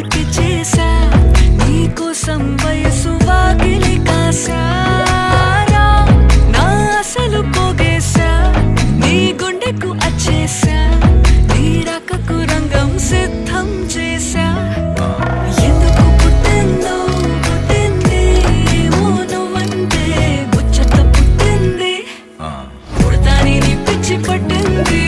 కళ్ళకి చేసా నీకోసం వయసు వాకిలి కాసారా నా అసలు పోగేశా నీ గుండెకు అచ్చేసా నీ రాకకు రంగం సిద్ధం చేసా ఎందుకు పుట్టిందో పుట్టింది ఏమో నువ్వంటే ముచ్చట పుట్టింది పుడతాని నీ పిచ్చి పట్టింది